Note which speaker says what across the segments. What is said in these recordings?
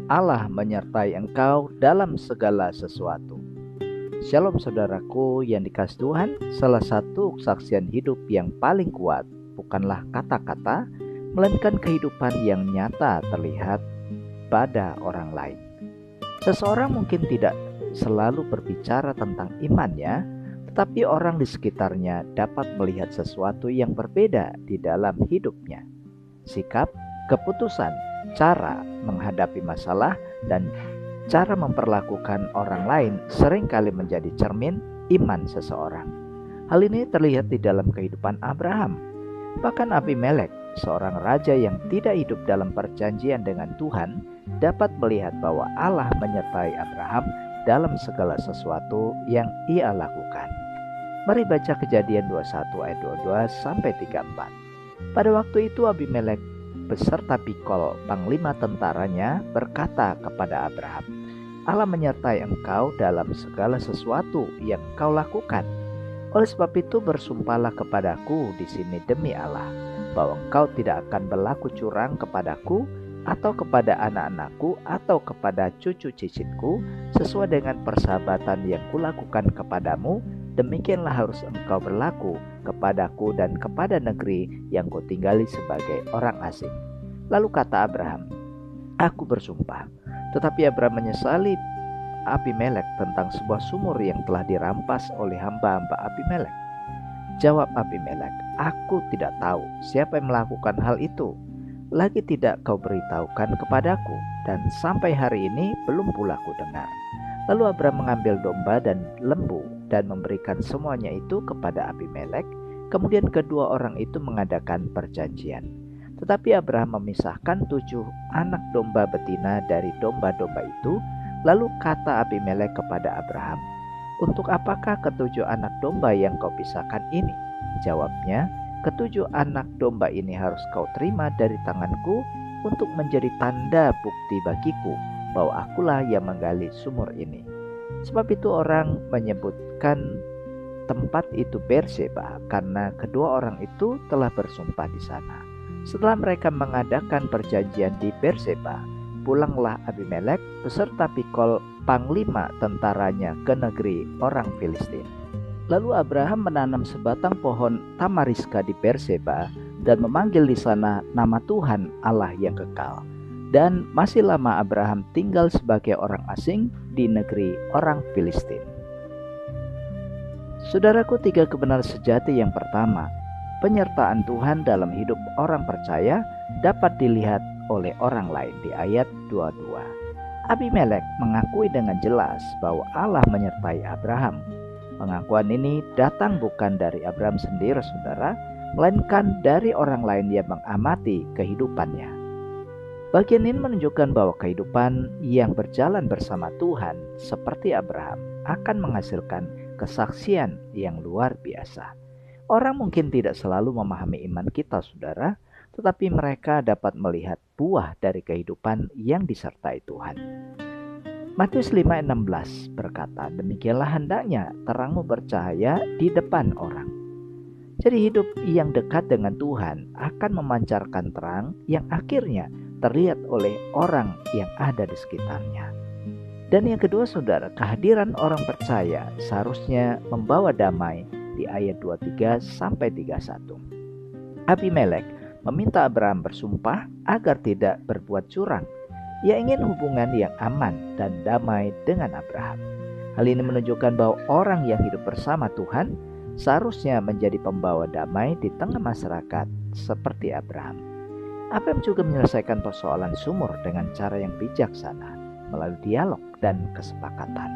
Speaker 1: Allah menyertai engkau dalam segala sesuatu. Shalom saudaraku yang dikasihi Tuhan, salah satu kesaksian hidup yang paling kuat bukanlah kata-kata, melainkan kehidupan yang nyata terlihat pada orang lain. Seseorang mungkin tidak selalu berbicara tentang imannya, tetapi orang di sekitarnya dapat melihat sesuatu yang berbeda di dalam hidupnya. Sikap, keputusan, cara menghadapi masalah, dan cara memperlakukan orang lain seringkali menjadi cermin iman seseorang. Hal ini terlihat di dalam kehidupan Abraham. Bahkan Abimelek, seorang raja yang tidak hidup dalam perjanjian dengan Tuhan, dapat melihat bahwa Allah menyertai Abraham dalam segala sesuatu yang ia lakukan. Mari baca Kejadian 21 ayat 22 sampai 34. Pada waktu itu Abimelek beserta Pikol, panglima tentaranya, berkata kepada Abraham, Allah menyertai engkau dalam segala sesuatu yang engkau lakukan. Oleh sebab itu bersumpahlah kepadaku di sini demi Allah, bahwa engkau tidak akan berlaku curang kepadaku, atau kepada anak-anakku, atau kepada cucu cicitku, sesuai dengan persahabatan yang kulakukan kepadamu. Demikianlah harus engkau berlaku kepadaku dan kepada negeri yang kau tinggali sebagai orang asing. Lalu kata Abraham, aku bersumpah. Tetapi Abraham menyesali Abimelek tentang sebuah sumur yang telah dirampas oleh hamba-hamba Abimelek. Jawab Abimelek, aku tidak tahu siapa yang melakukan hal itu. Lagi tidak kau beritahukan kepadaku, dan sampai hari ini belum pula ku dengar. Lalu Abraham mengambil domba dan lembu dan memberikan semuanya itu kepada Abimelek. Kemudian kedua orang itu mengadakan perjanjian. Tetapi Abraham memisahkan 7 anak domba betina dari domba-domba itu. Lalu kata Abimelek kepada Abraham, untuk apakah 7 anak domba yang kau pisahkan ini? Jawabnya, 7 anak domba ini harus kau terima dari tanganku untuk menjadi tanda bukti bagiku bahwa akulah yang menggali sumur ini. Sebab itu orang menyebutkan tempat itu Berseba, karena kedua orang itu telah bersumpah di sana. Setelah mereka mengadakan perjanjian di Berseba, pulanglah Abimelek beserta Pikol, panglima tentaranya, ke negeri orang Filistin. Lalu Abraham menanam sebatang pohon tamariska di Berseba dan memanggil di sana nama Tuhan Allah yang kekal. Dan masih lama Abraham tinggal sebagai orang asing di negeri orang Filistin. Saudaraku, 3 kebenaran sejati yang pertama, penyertaan Tuhan dalam hidup orang percaya dapat dilihat oleh orang lain di ayat 22. Abimelek mengakui dengan jelas bahwa Allah menyertai Abraham. Pengakuan ini datang bukan dari Abraham sendiri, saudara, melainkan dari orang lain yang mengamati kehidupannya. Bagian ini menunjukkan bahwa kehidupan yang berjalan bersama Tuhan seperti Abraham akan menghasilkan kesaksian yang luar biasa. Orang mungkin tidak selalu memahami iman kita, saudara, tetapi mereka dapat melihat buah dari kehidupan yang disertai Tuhan. Matius 5:16 berkata, demikianlah hendaknya terangmu bercahaya di depan orang. Jadi hidup yang dekat dengan Tuhan akan memancarkan terang yang akhirnya terlihat oleh orang yang ada di sekitarnya. Dan yang kedua, saudara, kehadiran orang percaya seharusnya membawa damai di ayat 23 sampai 31. Abimelek meminta Abraham bersumpah agar tidak berbuat curang. Ia ingin hubungan yang aman dan damai dengan Abraham. Hal ini menunjukkan bahwa orang yang hidup bersama Tuhan seharusnya menjadi pembawa damai di tengah masyarakat seperti Abraham. Abraham juga menyelesaikan persoalan sumur dengan cara yang bijaksana melalui dialog dan kesepakatan.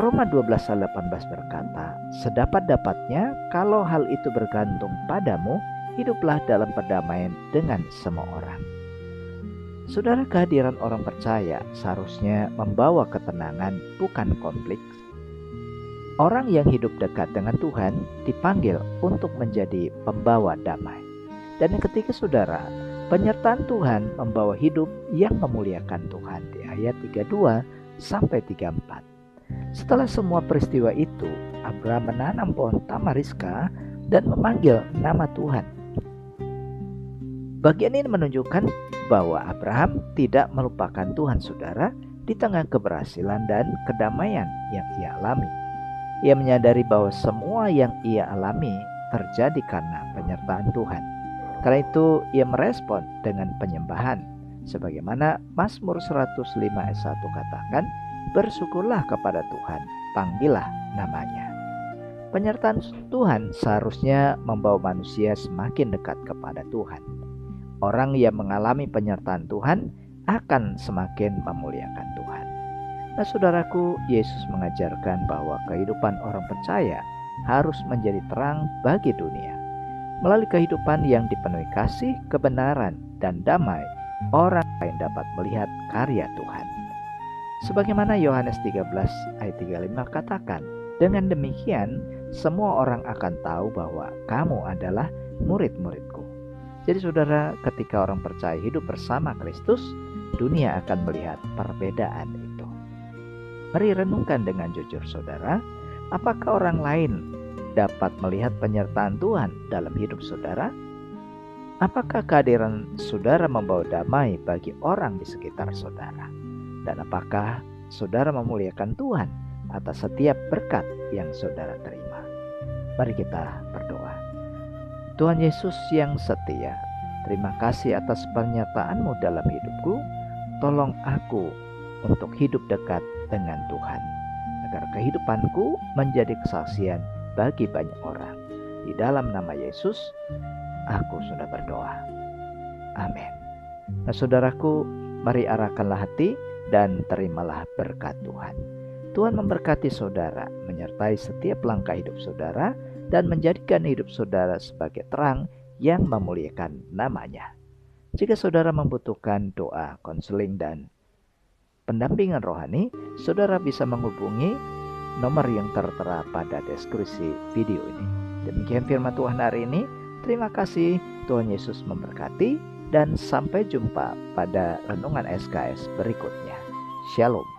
Speaker 1: Roma 12:18 berkata, sedapat-dapatnya kalau hal itu bergantung padamu, hiduplah dalam perdamaian dengan semua orang. Saudara, kehadiran orang percaya seharusnya membawa ketenangan, bukan konflik. Orang yang hidup dekat dengan Tuhan dipanggil untuk menjadi pembawa damai. Dan yang ketiga, saudara, penyertaan Tuhan membawa hidup yang memuliakan Tuhan di ayat 32 sampai 34. Setelah semua peristiwa itu, Abraham menanam pohon tamariska dan memanggil nama Tuhan. Bagian ini menunjukkan bahwa Abraham tidak melupakan Tuhan saudara di tengah keberhasilan dan kedamaian yang ia alami. Ia menyadari bahwa semua yang ia alami terjadi karena penyertaan Tuhan. Karena itu ia merespon dengan penyembahan. Sebagaimana Mazmur 105 ayat 1 katakan, bersyukurlah kepada Tuhan, panggillah namanya. Penyertaan Tuhan seharusnya membawa manusia semakin dekat kepada Tuhan. Orang yang mengalami penyertaan Tuhan akan semakin memuliakan Tuhan. Nah saudaraku, Yesus mengajarkan bahwa kehidupan orang percaya harus menjadi terang bagi dunia. Melalui kehidupan yang dipenuhi kasih, kebenaran, dan damai, orang lain dapat melihat karya Tuhan. Sebagaimana Yohanes 13 ayat 35 katakan, dengan demikian semua orang akan tahu bahwa kamu adalah murid-muridku. Jadi saudara, ketika orang percaya hidup bersama Kristus, dunia akan melihat perbedaan itu. Mari renungkan dengan jujur saudara, apakah orang lain dapat melihat penyertaan Tuhan dalam hidup saudara? Apakah kehadiran saudara membawa damai bagi orang di sekitar saudara? Dan apakah saudara memuliakan Tuhan atas setiap berkat yang saudara terima? Mari kita berdoa. Tuhan Yesus yang setia, terima kasih atas pernyataan-Mu dalam hidupku. Tolong aku untuk hidup dekat dengan Tuhan, agar kehidupanku menjadi kesaksian bagi banyak orang. Di dalam nama Yesus, aku sudah berdoa. Amin. Nah saudaraku, mari arahkanlah hati dan terimalah berkat Tuhan. Tuhan memberkati saudara, menyertai setiap langkah hidup saudara, dan menjadikan hidup saudara sebagai terang yang memuliakan namanya. Jika saudara membutuhkan doa, konseling, dan pendampingan rohani, saudara bisa menghubungi nomor yang tertera pada deskripsi video ini. Demikian firman Tuhan hari ini. Terima kasih, Tuhan Yesus memberkati, dan sampai jumpa pada renungan SKS berikutnya. Shalom.